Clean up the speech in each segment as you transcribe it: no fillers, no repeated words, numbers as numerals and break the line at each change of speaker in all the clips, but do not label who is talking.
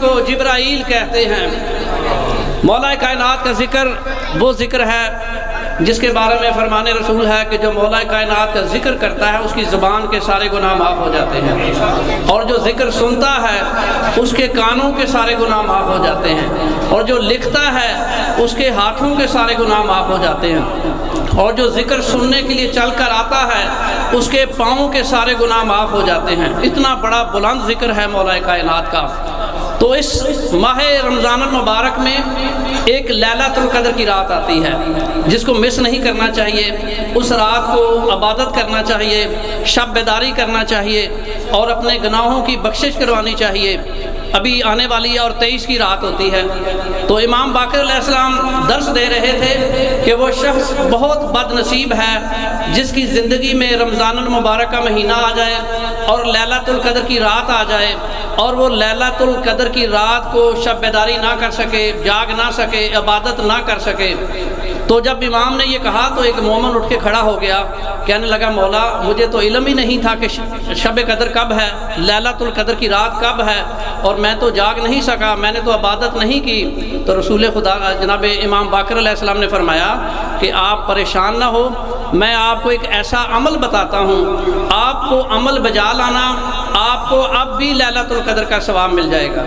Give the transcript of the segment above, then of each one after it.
کو جبرائیل کہتے ہیں۔ مولا کائنات کا ذکر وہ ذکر ہے جس کے بارے میں فرمان رسول ہے کہ جو مولا کائنات کا ذکر کرتا ہے اس کی زبان کے سارے گناہ معاف ہو جاتے ہیں، اور جو ذکر سنتا ہے اس کے کانوں کے سارے گناہ معاف ہو جاتے ہیں، اور جو لکھتا ہے اس کے ہاتھوں کے سارے گناہ معاف ہو جاتے ہیں، اور جو ذکر سننے کے لیے چل کر آتا ہے اس کے پاؤں کے سارے گناہ معاف ہو جاتے ہیں۔ اتنا بڑا بلند ذکر ہے مولا کائنات کا۔ تو اس ماہ رمضان المبارک میں ایک لیلۃ القدر کی رات آتی ہے جس کو مس نہیں کرنا چاہیے۔ اس رات کو عبادت کرنا چاہیے، شب بیداری کرنا چاہیے، اور اپنے گناہوں کی بخشش کروانی چاہیے۔ ابھی آنے والی اور 23 کی رات ہوتی ہے، تو امام باقر علیہ السلام درس دے رہے تھے کہ وہ شخص بہت بد نصیب ہے جس کی زندگی میں رمضان المبارک کا مہینہ آ جائے اور لیلۃ القدر کی رات آ جائے، اور وہ لیلۃ القدر کی رات کو شب بیداری نہ کر سکے، جاگ نہ سکے، عبادت نہ کر سکے۔ تو جب امام نے یہ کہا تو ایک مومن اٹھ کے کھڑا ہو گیا، کہنے لگا مولا مجھے تو علم ہی نہیں تھا کہ شب قدر کب ہے، لیلۃ القدر کی رات کب ہے، اور میں تو جاگ نہیں سکا، میں نے تو عبادت نہیں کی۔ تو رسول خدا جناب امام باقر علیہ السلام نے فرمایا کہ آپ پریشان نہ ہو، میں آپ کو ایک ایسا عمل بتاتا ہوں، آپ کو عمل بجا لانا، آپ کو اب بھی لیلۃ القدر کا ثواب مل جائے گا۔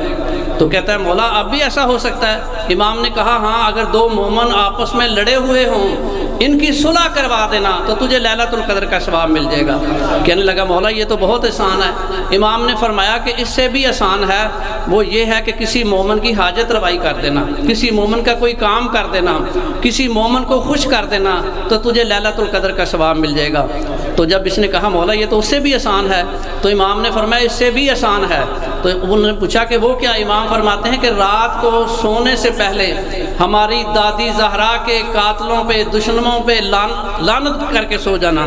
تو کہتا ہے مولا اب بھی ایسا ہو سکتا ہے؟ امام نے کہا ہاں، اگر دو مومن آپس میں لڑے ہوئے ہوں، ان کی صلح کروا دینا تو تجھے لیلۃ القدر کا ثواب مل جائے گا۔ کہنے لگا مولا یہ تو بہت آسان ہے۔ امام نے فرمایا کہ اس سے بھی آسان ہے، وہ یہ ہے کہ کسی مومن کی حاجت روائی کر دینا، کسی مومن کا کوئی کام کر دینا، کسی مومن کو خوش کر دینا، تو تجھے لیلۃ القدر کا ثواب مل جائے گا۔ تو جب اس نے کہا مولا یہ تو اس سے بھی آسان ہے، تو امام نے فرمایا اس سے بھی آسان ہے۔ تو انہوں نے پوچھا کہ وہ کیا؟ امام فرماتے ہیں کہ رات کو سونے سے پہلے ہماری دادی زہرا کے قاتلوں پہ، دشمنوں پہ لعنت کر کے سو جانا،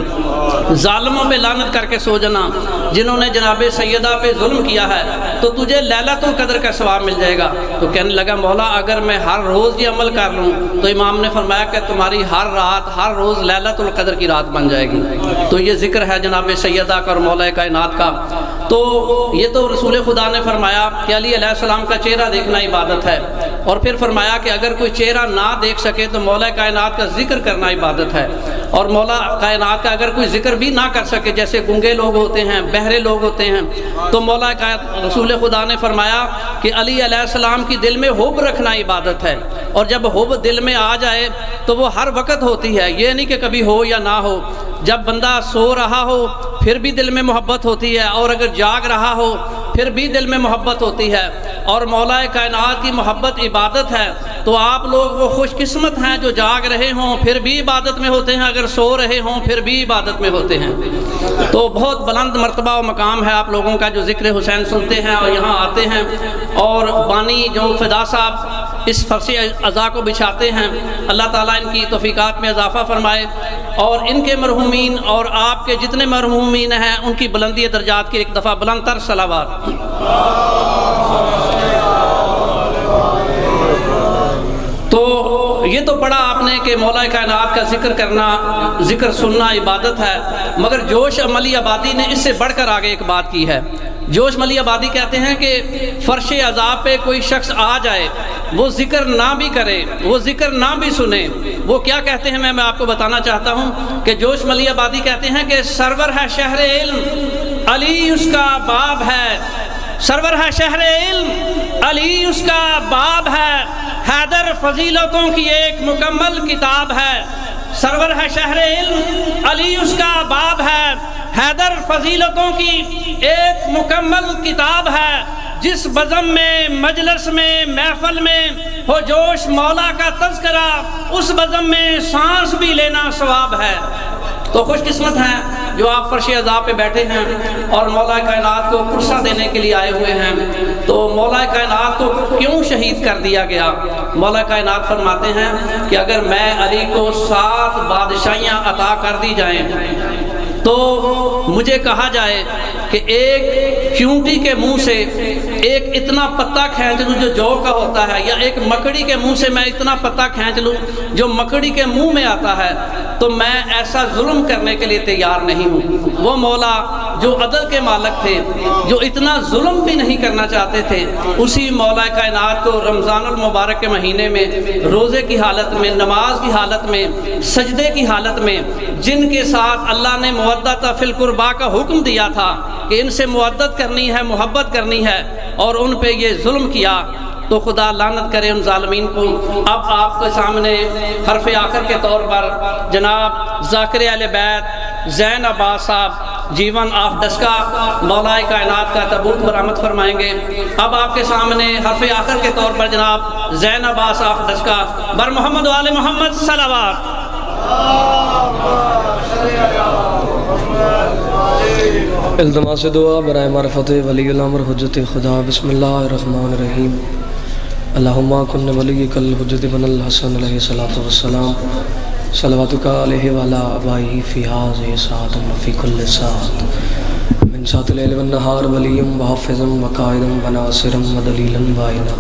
ظالموں پہ لعنت کر کے سو جانا، جنہوں نے جناب سیدہ پہ ظلم کیا ہے، تو تجھے لیلۃ القدر کا ثواب مل جائے گا۔ تو کہنے لگا مولا اگر میں ہر روز یہ عمل کر لوں، تو امام نے فرمایا کہ تمہاری ہر رات ہر روز لیلۃ القدر کی رات بن جائے گی۔ تو یہ ذکر ہے جناب سیدہ کا اور مولا کائنات کا۔ تو یہ تو رسول خدا نے فرمایا کہ علی علیہ السلام کا چہرہ دیکھنا عبادت ہے، اور پھر فرمایا کہ اگر کوئی چہرہ نہ دیکھ سکے تو مولا کائنات کا ذکر کرنا عبادت ہے، اور مولا کائنات کا اگر کوئی ذکر بھی نہ کر سکے، جیسے گنگے لوگ ہوتے ہیں، بہرے لوگ ہوتے ہیں، تو مولا رسول خدا نے فرمایا کہ علی علیہ السلام کی دل میں حب رکھنا عبادت ہے، اور جب حب دل میں آ جائے تو وہ ہر وقت ہوتی ہے، یہ نہیں کہ کبھی ہو یا نہ ہو۔ جب بندہ سو رہا ہو پھر بھی دل میں محبت ہوتی ہے، اور اگر جاگ رہا ہو پھر بھی دل میں محبت ہوتی ہے، اور مولا کائنات کی محبت عبادت ہے۔ تو آپ لوگ وہ خوش قسمت ہیں جو جاگ رہے ہوں پھر بھی عبادت میں ہوتے ہیں، اگر سو رہے ہوں پھر بھی عبادت میں ہوتے ہیں۔ تو بہت بلند مرتبہ و مقام ہے آپ لوگوں کا جو ذکر حسین سنتے ہیں اور یہاں آتے ہیں، اور بانی جو فدا صاحب اس فرش عزا کو بچھاتے ہیں، اللہ تعالیٰ ان کی توفیقات میں اضافہ فرمائے، اور ان کے مرحومین اور آپ کے جتنے مرحومین ہیں ان کی بلندی درجات کی ایک دفعہ بلند تر صلوات۔ تو یہ تو پڑھا آپ نے کہ مولا کائنات کا ذکر کرنا، ذکر سننا عبادت ہے، مگر جوش عملی آبادی نے اس سے بڑھ کر آگے ایک بات کی ہے۔ جوش ملی آبادی کہتے ہیں کہ فرش عذاب پہ کوئی شخص آ جائے، وہ ذکر نہ بھی کرے، وہ ذکر نہ بھی سنے، وہ کیا کہتے ہیں میں آپ کو بتانا چاہتا ہوں کہ جوش ملی آبادی کہتے ہیں کہ سرور ہے شہر علم، علی اس کا باب ہے، سرور ہے شہر علم، علی اس کا باب ہے، حیدر فضیلتوں کی ایک مکمل کتاب ہے، سرور ہے شہر علم، علی اس کا باب ہے، حیدر فضیلتوں کی ایک مکمل کتاب ہے، جس بزم میں، مجلس میں، محفل میں ہو جوش مولا کا تذکرہ، اس بزم میں سانس بھی لینا ثواب ہے۔ تو خوش قسمت ہیں جو آپ فرش عذاب پہ بیٹھے ہیں اور مولا کائنات کو پرسہ دینے کے لیے آئے ہوئے ہیں۔ تو مولا کائنات کو کیوں شہید کر دیا گیا؟ مولا کائنات فرماتے ہیں کہ اگر میں علی کو 7 بادشاہیاں عطا کر دی جائیں تو مجھے کہا جائے کہ ایک چونٹی کے منہ سے ایک اتنا پتا کھینچ لوں جو جو کا ہوتا ہے، یا ایک مکڑی کے منہ سے میں اتنا پتا کھینچ لوں جو مکڑی کے منہ میں آتا ہے، تو میں ایسا ظلم کرنے کے لیے تیار نہیں ہوں۔ وہ مولا جو عدل کے مالک تھے، جو اتنا ظلم بھی نہیں کرنا چاہتے تھے، اسی مولا کائنات کو رمضان المبارک کے مہینے میں روزے کی حالت میں، نماز کی حالت میں، سجدے کی حالت میں، جن کے ساتھ اللہ نے مودۃ فی القربا کا حکم دیا تھا کہ ان سے مودت کرنی ہے، محبت کرنی ہے، اور ان پہ یہ ظلم کیا، تو خدا لعنت کرے ان ظالمین کو۔ اب آپ کے سامنے حرف آخر کے طور پر جناب ذاکر اہل بیت زین عباس صاحب جیون آف ڈسکا مولا کائنات کا تابوت برآمد فرمائیں گے۔ اب آپ کے سامنے حرف آخر کے طور پر جناب زین عباس آف ڈسکا بر محمد و آل محمد صلوات۔
التماس دعا برائے معرفت ولی الامر حجت خدا۔ بسم اللہ الرحمن الرحیم۔ اللہم کن ولیک الحجت بن الحسن علیہ الصلوۃ والسلام، صلواتک علیہ وعلی آبائہ فی ھذہ ساعۃ فی کل ساعۃ من ساعۃ اللیل والنہار ولیا وحافظا وقائدا وناصرا ودلیلا وعینا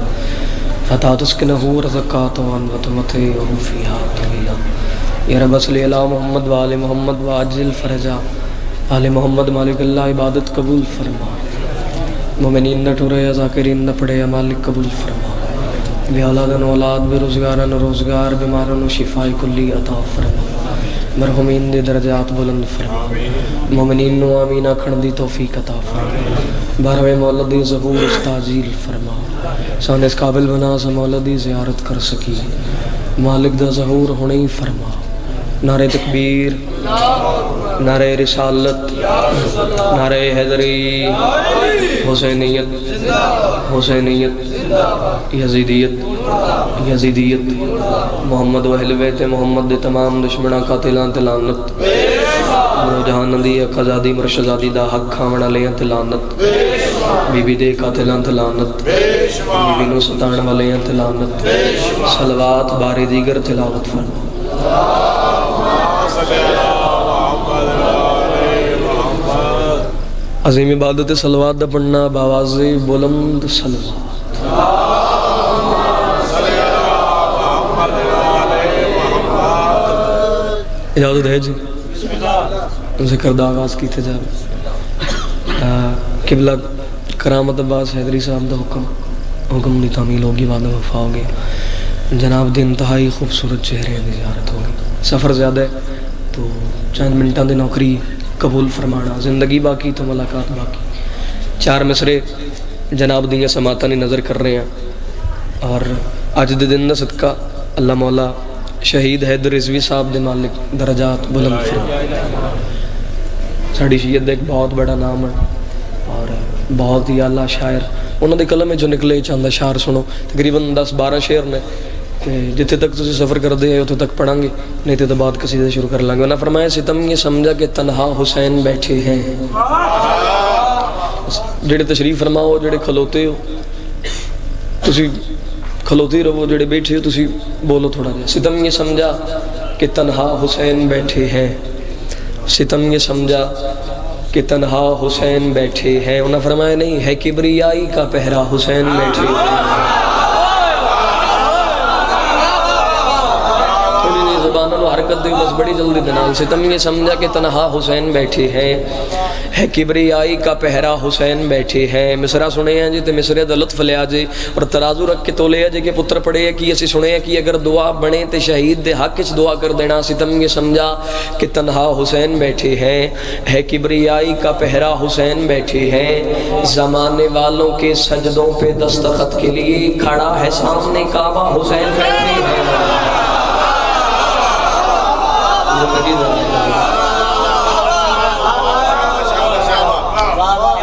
فتح تسکنہ رزقات وتمتعہ فیہا طویلا۔ یا رب صلی علی محمد وآل محمد وعجل فرجا آل محمد مالک اللہ عبادت قبول فرما، مومنین نہ ٹورے یا ذاکرین نہ پڑے یا مالک قبول فرما، بے اولادن اولاد بے روزگارن روزگار بیمارن شفاء کلی عطا فرما، مرحومین دے درجات بلند فرما، مومنین نو آمین آکھن دی توفیق عطا فرما، بارہویں مولد دی ظہور استعجیل فرما، سان اس قابل بنا سا مولد دی زیارت کر سکی، مالک دا ظہور ہونے ہی فرما۔ نعرہ تکبیر، نعرہ رسالت، نعرہ حیدری، حسینیت، حسینیت، یزیدیت، یزیدیت، محمد و اہل بیت محمد دے تمام دشمناں قاتلان تے لعنت، نو جہان دی قزادی مرشدادی دا حق کھاونا لیاں تے لعنت، بی بی دے قاتلان تے لعنت، بی بی نو ستان والیاں تے لعنت، صلوات باری دیگر تلاوت فرما۔ عظیم عبادت صلوات دا پڑھنا باواز بلند صلوات۔ اجازت ہے جی ذکر دا آغاز کیتے جائے۔ قبلہ کرامت عباس حیدری صاحب دا حکم دی تعمیل ہوگی، وعدہ وفا ہوگی، جناب دی انتہائی خوبصورت چہرے دی زیارت ہوگی۔ سفر زیادہ ہے تو چند منٹاں دی نوکری قبول فرمانا، زندگی باقی تو ملاقات باقی۔ چار مصرے جناب دیاں سماعتاں دی نظر کر رہے ہیں، اور اج دے دن دا صدقہ اللہ مولا شہید حیدر رضوی صاحب دے مالک درجات بلند فرما۔ ساڑی شیعت دا ایک بہت بڑا نام ہے اور بہت ہی اعلیٰ شاعر، انہوں دے قلم میں جو نکلے چاندہ شعر سنو، تقریباً 10-12 شعر نے، جتنے تک تسی سفر کر دے اتنے تک پڑھیں گے، نہیں تو بعد قصیدہ شروع کر لیں گے۔ انہوں نے فرمایا ستم یہ سمجھا کہ تنہا حسین بیٹھے ہیں، جڑے تشریف فرماؤ، جڑے کھلوتے ہو تسی کھلوتے رہو، جڑے بیٹھے ہو تسی بولو تھوڑا جا۔ ستم یہ سمجھا کہ تنہا حسین بیٹھے ہیں، ستم یہ سمجھا کہ تنہا حسین بیٹھے ہیں۔ انہوں نے فرمایا نہیں ہے کبریائی کا پہرا حسین بیٹھے ہیں۔ زبان و حرکت دے بس بڑی جلدی دنال ستم یہ سمجھا کہ تنہا حسین بیٹھے ہیں، ہے کبریائی کا پہرا حسین بیٹھے ہیں۔ مصرع سنے ہیں جی تے مصرع دا لطف لیا جی، اور ترازو رکھ کے تولے جی کہ پتر پڑے ہیں کی اسی سنے ہیں کہ اگر دعا بنے تے شہید دے حق چ دعا کر دینا۔ ستم یہ سمجھا کہ تنہا حسین بیٹھے ہیں، ہے کبریائی کا پہرا حسین بیٹھے ہیں، زمانے والوں کے سجدوں پہ دستخط کے لیے کھڑا ہے سامنے کعبہ حسین بیٹھے ہیں۔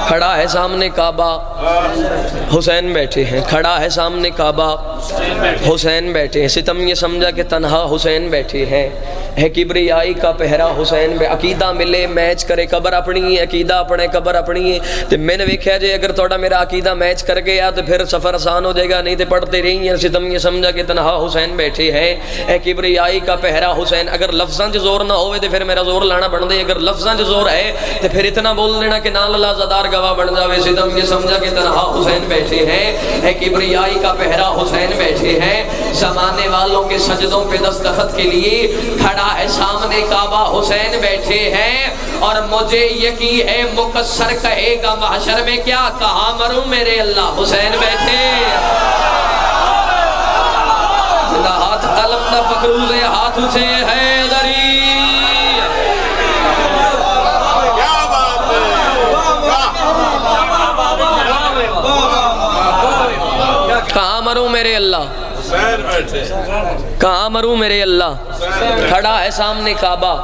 کھڑا ہے سامنے کعبہ حسین بیٹھے ہیں، کھڑا ہے سامنے کعبہ حسین بیٹھے ہیں۔ ستم یہ سمجھا کہ تنہا حسین بیٹھے ہیں، ہے کبریائی کا پہرا حسین بے عقیدہ ملے میچ کرے قبر اپنی ہے، عقیدہ اپنے قبر اپنی ہے۔ تو میں نے ویکھیا جے اگر توڑا میرا عقیدہ میچ کر گیا تو پھر سفر آسان ہو جائے گا، نہیں تو پڑھتے رہی ہیں۔ ستم یہ سمجھا کہ تنہا حسین بیٹھے ہیں، ہے کبریائی کا پہرا حسین۔ اگر لفظاں چ زور نہ ہوئے تو پھر میرا زور لانا بن دے، اگر لفظاں چ زور ہے تو پھر اتنا بول دینا کہ نال اللہ زدار گواہ گواہ بن جاوے ستم کے سمجھا کہ تنہا حسین بیٹھے ہیں، ہے کبریائی کا پہرا حسین بیٹھے ہیں، زمانے والوں کے سجدوں پہ دستخط کے لیے کھڑا ہے سامنے کعبہ حسین بیٹھے ہیں، اور مجھے یقین ہے مکسر کہے گا محشر میں کیا کہاں مروں میرے اللہ حسین بیٹھے۔ جنہ ہاتھ علم نہ پکروز ہاتھ سے حیدری، کہاں مروں میرے اللہ، کہاں مروں میرے اللہ، کھڑا ہے سامنے کعبہ،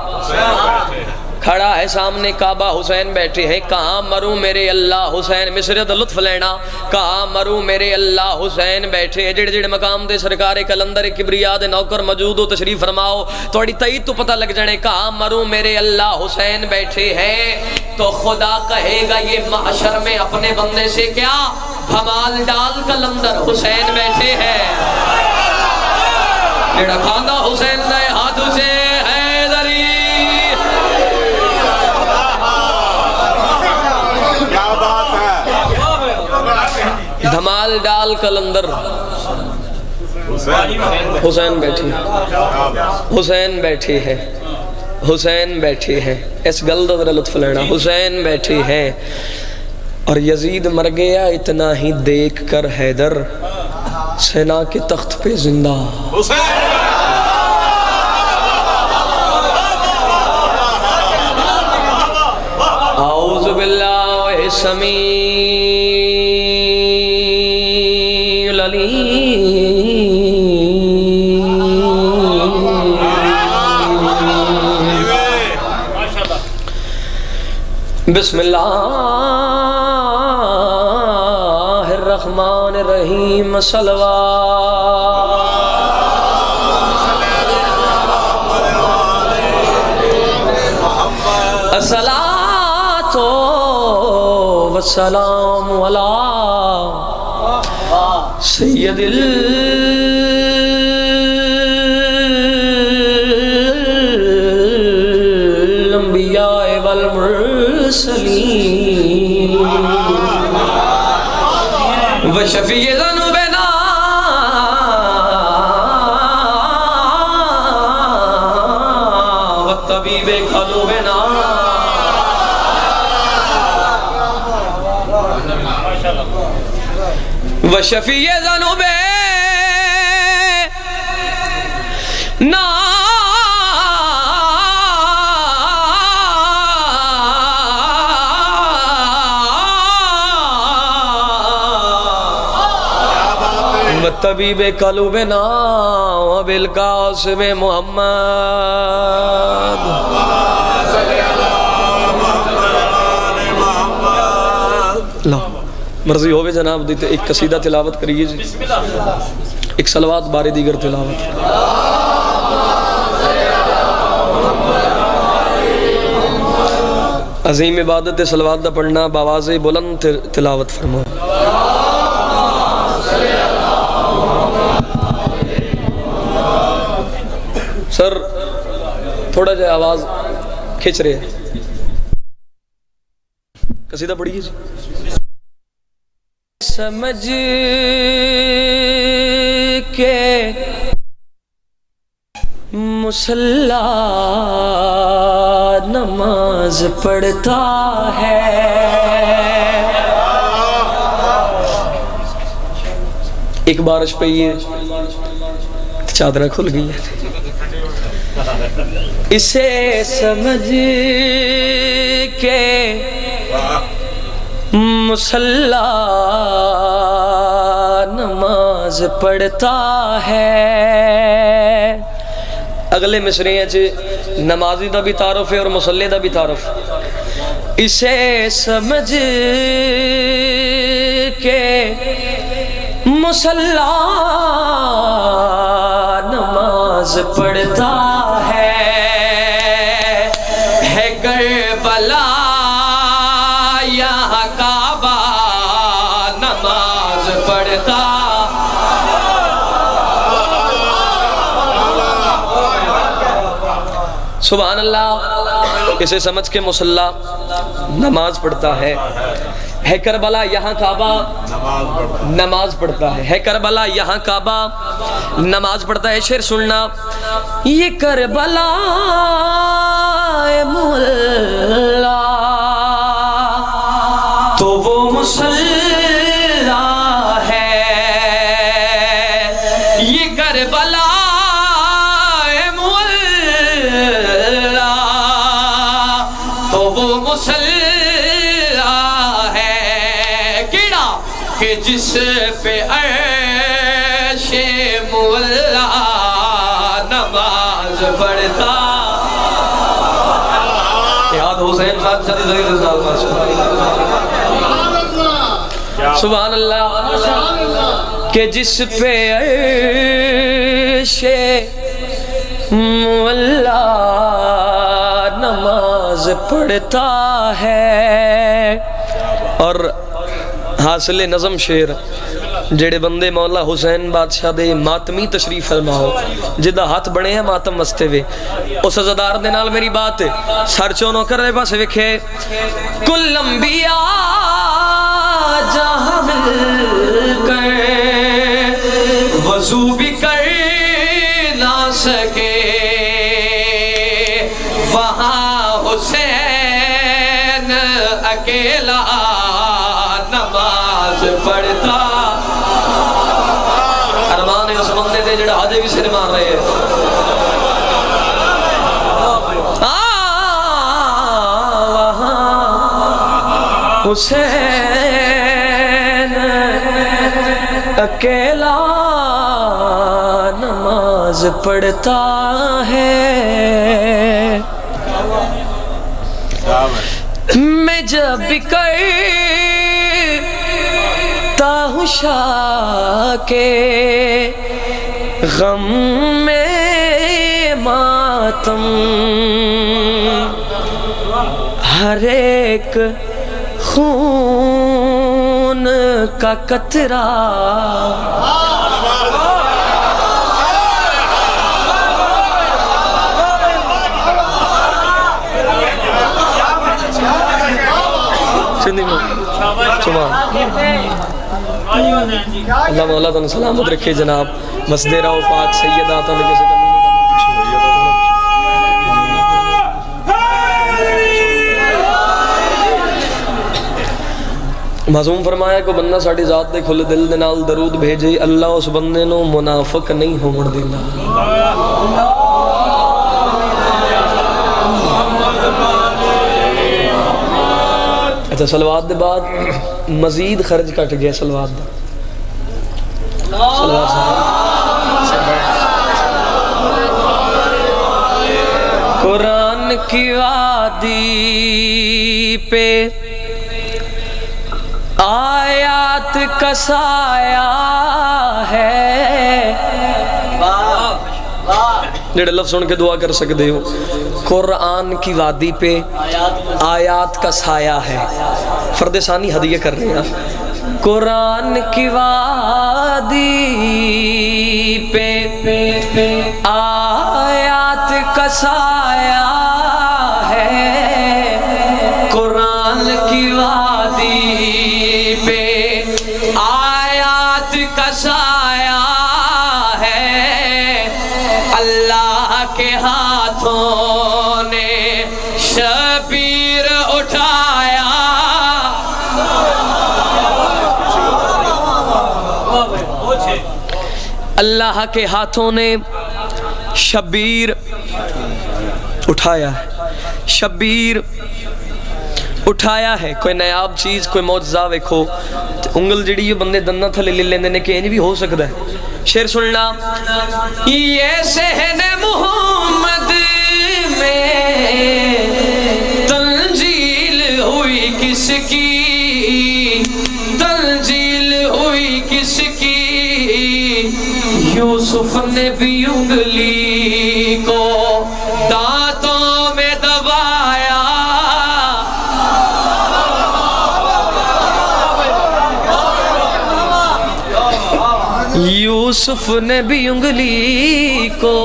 کھڑا ہے سامنے کعبہ حسین بیٹھے ہیں، کہاں مروں میرے اللہ حسین، مصرت لطف لینا، کہاں مروں میرے اللہ حسین بیٹھے ہیں، جڑ جڑ مقام دے سرکار کلندر کبریا دے نوکر موجود ہو تشریف فرماؤ، تھوڑی تائید تو پتہ لگ جانے، کہاں مروں میرے اللہ حسین بیٹھے ہیں، تو خدا کہے گا یہ محشر میں اپنے بندے سے کیا دھمال ڈال کلندر حسین بیٹھے ہیں، جڑا کھاندہ حسین دے ہاتھوں سے حیدری، دھمال ڈال کلندر حسین بیٹھے ہیں، حسین بیٹھے ہیں، حسین بیٹھے ہیں، اس گل دا ذرا لطف لینا، حسین بیٹھے ہیں، اور یزید مر گیا اتنا ہی دیکھ کر حیدر سینا کے تخت پہ زندہ، اعوذ باللہ السمیع العلیم، بسم اللہ الرحمن الرحیم، صلوات الصلاۃ والسلام علی سید الانبیاء والمرسلین وشفیع ذنوبنا والطبیب قلوبنا وشفیع ذنوبنا طبیب قلوبنا وبالقاسم محمد، مرضی ہوئے جناب دیتے ایک قصیدہ تلاوت کریے جی، ایک صلوات بارے دیگر تلاوت، عظیم عبادت صلوات دا پڑھنا باواز بلند تلاوت فرماؤ۔ سر تھوڑا جا آواز کھچ رہے ہیں، قصیدہ پڑھیے جی۔ سمجھ کے مصلی نماز پڑھتا ہے، ایک بارش پہ یہ چادریں کھل گئی ہیں، اسے سمجھ کے مصلی نماز پڑھتا ہے، اگلے مصرے ہیں نمازی دا بھی تعارف ہے اور مصلی دا بھی تعارف، اسے سمجھ کے مصلی نماز پڑھتا ہے کربلا یہاں کعبہ نماز پڑھتا، سبحان اللہ، اسے سمجھ کے مصلی نماز پڑھتا ہے، ہے کربلا یہاں کعبہ نماز پڑھتا ہے کربلا یہاں کعبہ نماز پڑھتا ہے. شعر سننا. یہ کربلا مولا تو وہ مصلی ہے, یہ کربلا مولا تو وہ مصلی کہ جس پہ عرش مولا نماز پڑھتا. یاد حسین صاحب سبحان اللہ. کہ جس پہ عرش مولا نماز پڑھتا ہے. اور حاصل نظم شعر جڑے بندے مولا حسین بادشاہ دے ماتمی تشریف فرماؤ جدہ ہاتھ بڑے ہیں ماتم وستے وے اس عزادار دے نال میری بات سر چونوں کر رہے پاس وکھے. کل انبیاء جہاں مل کر وضو بھی کر نہ سکے وہاں حسین اکیلا نماز پڑھتا. ارمان اس بندے دے جڑا آجے بھی سر مار رہے ہیں. وہاں حسین اکیلا نماز پڑھتا ہے. میں جب بھی کرتا ہوں شاہ کے غم میں ماتم ہر ایک خون کا قطرہ اللہ مولا تن سلامت رکھے جناب. مسجد رہو پاک سیدہ تن کسی کمی معصوم فرمایا کو بندہ ساڑی ذات دے کھلے دل دے نال درود بھیجے اللہ اس بندے نو منافق نہیں ہون دینا. اچھا صلوات دے بعد مزید خرچ کٹ گیا صلوات دا. صلوات قرآن کی وادی پہ آیات کا سایہ ہے. جڑے لفظ سن کے دعا کر سکتے ہو. قرآن کی وادی پہ آیات کا سایہ ہے. فرد ثانی ہدیہ کر رہے ہیں. قرآن کی وادی پہ آیات کا سایہ ہے. قرآن کی وادی پہ آیات کا سایہ ہے. اللہ کے ہاتھوں نے شبیر اٹھایا. اللہ کے ہاتھوں نے شبیر اٹھایا ہے. شبیر اٹھایا ہے. کوئی نیاب چیز کوئی معجزہ ویکھو انگل جڑی یہ بندے دنہ تھلے لے لیندے نے کہ انہیں بھی ہو سکتا ہے. شعر سننا. یہ صحن محمد میں تنزیل ہوئی کس کی, تنزیل ہوئی کس کی. یوسف نے بھی انگلی کو دانتوں میں دبایا. یوسف نے بھی انگلی کو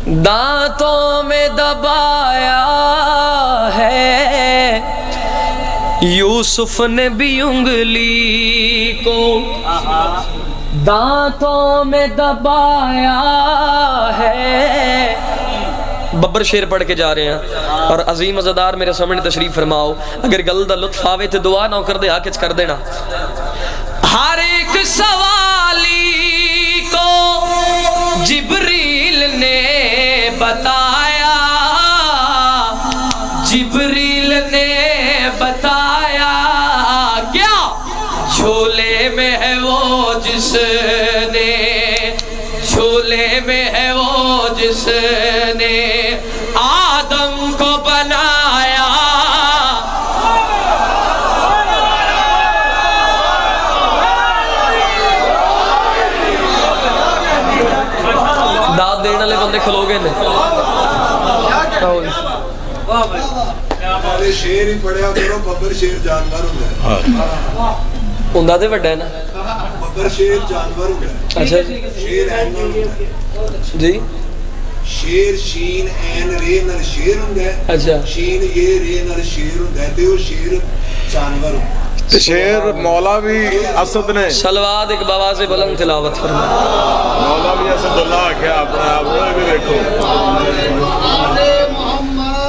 دانتوں میں دبایا ہے. یوسف نے بھی انگلی کو دانتوں میں دبایا ہے. ببر شیر پڑھ کے جا رہے ہیں اور عظیم عزادار میرے سامنے تشریف فرماؤ. اگر گل دا لطف آوے تے دعا نہ کر دے آکچ کر دینا. ہر ایک سوالی کو جبریل نے بتایا, جبریل نے بتایا کیا جھولے میں ہے وہ جس نے, جھولے میں ہے وہ جس نے آدم کو بنایا. داد دینے والے بندے کھلو گئے نے.
شیر ہی پڑھیا کرو. ببر شیر جانور
ہوندا تے وڈا ہے نا.
ببر شیر جانور ہو گیا.
اچھا جی.
شیر اینل
جی
شیر شین این رے نال شیر ہوندا ہے.
اچھا
شین یہ رے نال شیر ہوندا ہے تے او شیر جانور ہوندا ہے.
شیر مولا بھی اسد نے
صلوات ایک بآواز بلند تلاوت فرما.
مولا بھی اسد اللہ کیا اپنے آپ میں بھی دیکھو.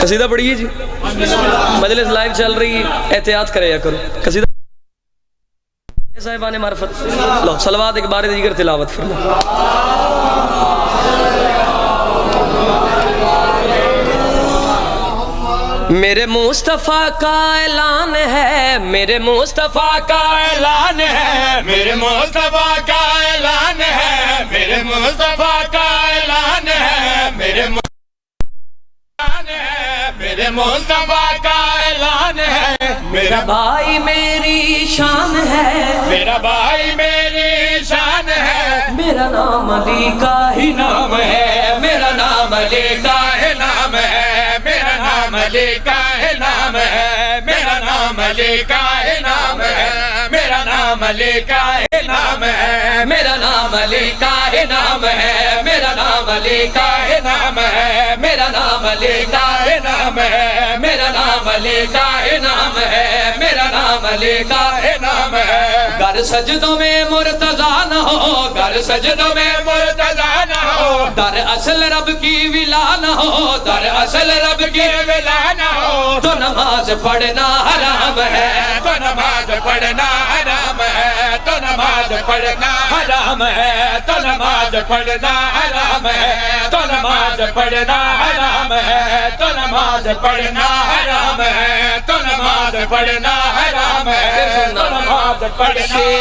قصیدہ پڑھیے جی. مجلس لائیو چل رہی, احتیاط کرے یا کرو. قصیدہ صاحبان معرفت لو صلوات ایک بار دیگر تلاوت فرما. میرے مصطفیٰ کا اعلان ہے, میرے مصطفیٰ کا اعلان ہے,
میرے مصطفیٰ کا اعلان ہے, میرے مصطفیٰ کا اعلان ہے, میرے میرے مصطفیٰ کا اعلان ہے.
میرا بھائی میری شان ہے,
میرا بھائی میری شان ہے,
میرا نام علی کا ہی نام ہے, میرا نام علی کا
ہے نام ہے, میرا نام علی کا ہے نام ہے, میرا نام علی کا ہے نام ہے, میرا نام علی کا ہے نام ہے,
میرا نام علی کا ہی نام ہے, میرا نام علی کا ہی نام ہے, میرا نام علی کا ہی نام ہے, میرا نام علی کا ہی نام ہے, میرا نام علی کا ہی نام ہے. گر سجدوں میں مرتضی نہ ہو, گر سجدوں میں
مرتضی نہ ہو,
در اصل رب کی ولا نہ ہو, در اصل رب کی
ولا نہ ہو,
تو نماز پڑھنا حرام ہے,
تو نماز پڑھنا حرام ہے, تو نماز پڑھنا حرام ہے, تو نماز پڑھنا حرام ہے, تو نماز پڑھنا حرام ہے, تو نماز پڑھنا حرام ہے, تو نماز پڑھنا حرام ہے, تو نماز پڑھنا حرام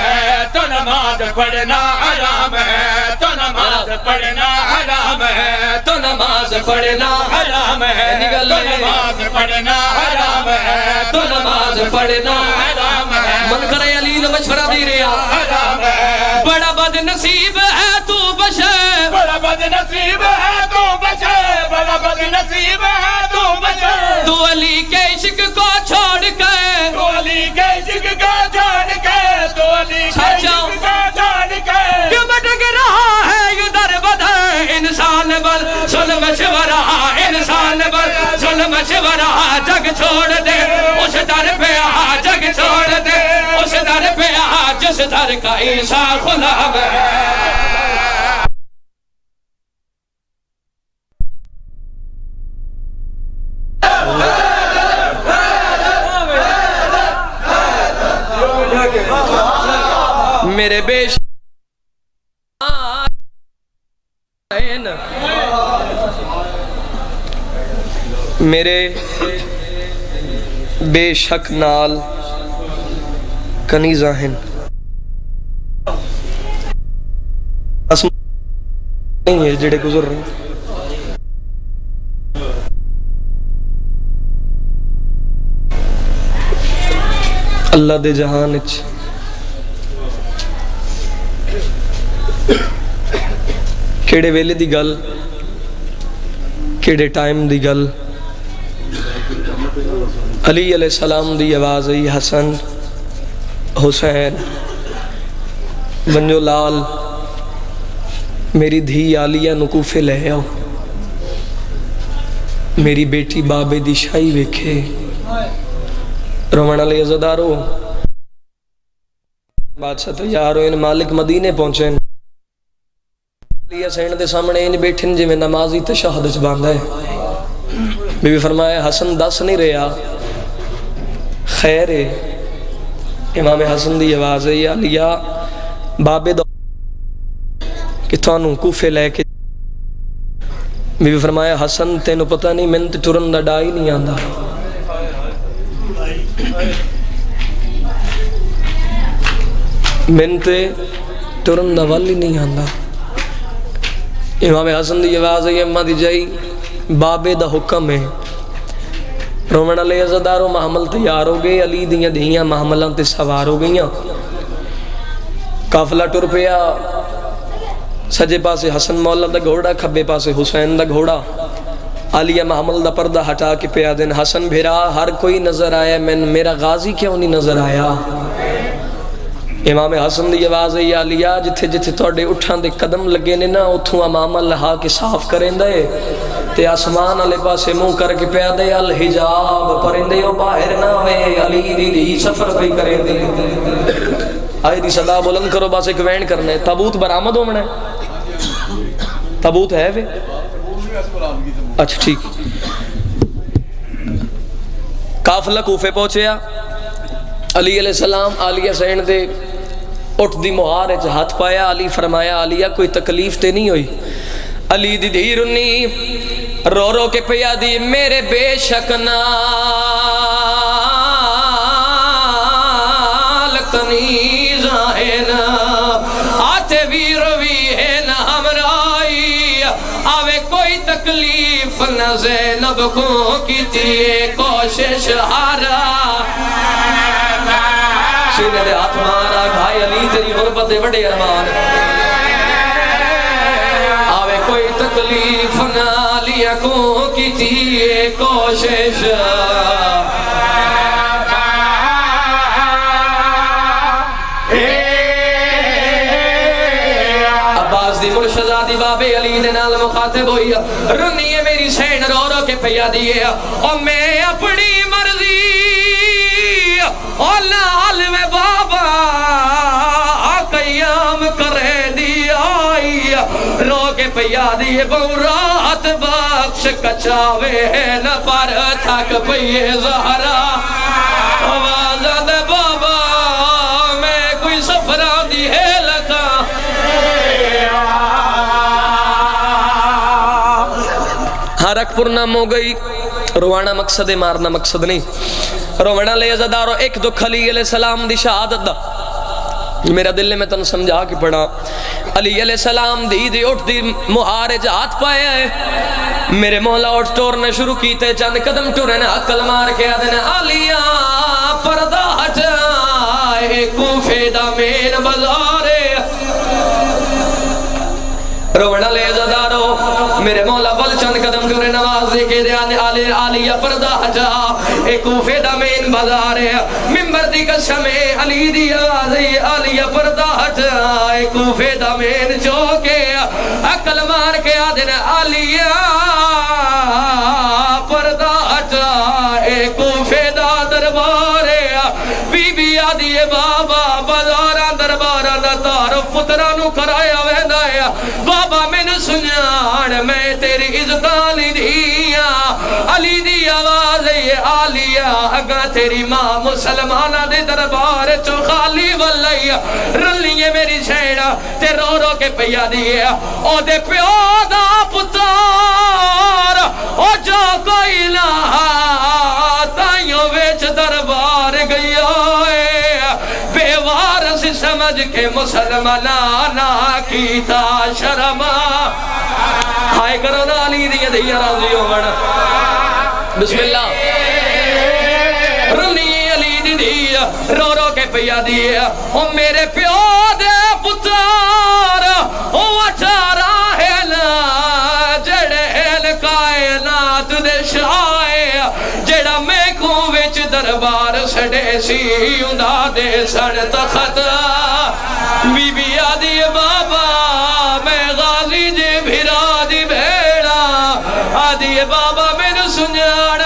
ہے, تو نماز پڑھنا حرام ہے, تو نماز پڑھنا حرام ہے,
تو نماز پڑھنا
حرام ہے, تو نماز پڑھنا حرام ہے,
تو نماز پڑھنا
حرام ہے,
من کرے علی نے مشورہ دی رہا
حرام ہے.
بڑا بد نصیب ہے تو بشے,
بڑا بد نصیب ہے تو بچے, بڑا بد نصیب ہے تو بچے,
تو علی کے عشق کو چھوڑ کے,
تو علی کے عشق کو چھوڑ کے, تو علی کے عشق کو چھوڑ کے
کیوں بھٹک رہا ہے ادھر بدھر انسان بل سن مشورہ, انسان بل سن مشورہ, جگ چھوڑ دے اس در پہ آ, جگ چھوڑ دے اس در پہ آ جس در کا عیسیٰ غلام ہے. میرے بیش میرے بے شک نال کنیزاں ہیں, نہیں ہے جڑے گزر رہے ہیں. اللہ دے جہان اچ کیڑے ویلے دی گل, کیڑے ٹائم دی گل, علی علیہ السلام دی آواز آئی, حسن حسین بنجو لال میری دھی عالیہ نکوفے لے آؤ, میری بیٹی بابے دی شاہی ویکھے, رومن علی عزادارو بادشاہ تیار ہوئے، مالک مدینے پہنچے، علی حسین دے سامنے انج بیٹھن جی میں نمازی تشہد چ باندھا ہے۔ بی بی فرمایا حسن دس نہیں رہا، خیر ہے۔ امام حسن دی آواز ہے، یا علیہ بابے دا کہ تانوں کوفے لے کے۔ بی بی فرمایا حسن تینوں پتہ نہیں من تے ٹرن دا ڈا ہی نہیں آندا، من تے ٹرن دا ول ہی نہیں آندا۔ امام حسن دی آواز ہے، اماں دی جائی بابے دا حکم ہے۔ رومن علی عزادارو محمل تیار ہو گئے، علی دیاں دھیاں محملاں تے سوار ہو گئیاں، قافلہ ٹر پیا۔ سجے پاسے حسن مولا دا گھوڑا، کھبے پاسے حسین دا گھوڑا۔ علیہ محمل دا پردہ ہٹا کے پیا دن، حسن بھیرا ہر کوئی نظر آیا، میرا غازی کیوں نہیں نظر آیا؟ امام حسن دی آواز ہے، یا علیہ جتھے جتھے توڑے اٹھاں دے قدم لگے نے نا اتھوں امام لہا کے صاف کریں دے تے آسمان علی پاسے منہ کر کے پیا دے، الحجاب پرندے او باہر نہ ہوئے، علی دی دی سفر پہ کریں دے۔ آئی دی صدا بلند کرو، بس ایک وین کرنے، تابوت برآمد ہونا ہے، تابوت ہے وے؟ اچھا ٹھیک۔ قافلہ کوفے پہنچیا، علی علیہ السلام علی حسین دے اٹھ دی مہار اچ ہاتھ پایا۔ علی فرمایا علیہ کوئی تکلیف تے نہیں ہوئی؟ علی دی دھی رنی رو رو کے پیا دی، میرے بے شک نال کنیز ہے نا، آتے بھی روی ہے نا ہمرائی، آوے کوئی تکلیف نہ زینب کو کی تیے کوشش ہارا۔ سینے دے ہاتھ مارا، بھائی علی تیری غربت دے بڑے ارمان، آوے کوئی تکلیف نہ لیا کو کی تیے کوشش۔ عباس دی مرشدہ بابے علی دے نال مخاطب ہوئی، رنی ہے میری سین رو رو کے پیا دیئے، اور میں اپنی مرضی اور لال میں بابا قیام کرے دی آئی، رو کے پیا دیئے بورات بخش کچاوے نہ پر تھک پیے زہرا، آوازہ دے بابا میں کوئی سفران دی ہے لکا۔ ہرک پرنام ہو گئی، روانا مقصد مارنا مقصد نہیں۔ رونا لے عزادارو ایک دکھ علی علیہ السلام دی شہادت دا میرا دل میں تن سمجھا کے پڑھا۔ علی علیہ السلام دی اٹھ دی مہارے جہات پایا ہے، میرے مولا اٹھ ٹورنے شروع کیتے، چند قدم ٹورنے عقل مار کے آدھنے علیہ پردہ ہٹائے کوفے دا مین بازارے۔ رونا لے عزادارو میرے مولا بل چند قدم ٹورنے نواز دے کے دیانے علیہ پردہ ہٹا اے کوفے دا مین بازار ہے، ممبر دی قسم علی دی آواز ہے، علیہ پردہ ہٹا اے کوفے دا مین چوکے، عقل مار کے آدھن علیہ پردہ ہٹا اے کوفے دا دربار ہے۔ بی بی آدھی بابا بازاران درباران دا تعارف پترانو کرایا ویندہ ہے، بابا میں نے سنیاڑ میں تیری عزتالی دیا، علی دی آواز ہے عالیہ اگا تیری ماں مسلمانہ دے دربار چو خالی والی رلیے میری شیڑا تے رو رو کے پیا دیا، او دے پیو دا پتار او جو کوئی لہا تائیوں ویچ دربار گیا ہے، بے وارس سمجھ کے مسلمانہ کیتا شرما۔ ہائے کرو نا علی دیا دیا راضی ہو گنا، بسم اللہ۔ رنی علی دیا رو رو کے پیا دیا، او میرے پیو دے پتار او اچارا ہے نا جڑے ایل کائنات دے شائے، جڑا میں کو وچ دربار سڑے سی اندھا دے سڑ تخت۔ بی بی آدھی بابا میں غازی جے بھیرا دی بھیڑا، آدھی بابا میں سنیاڑ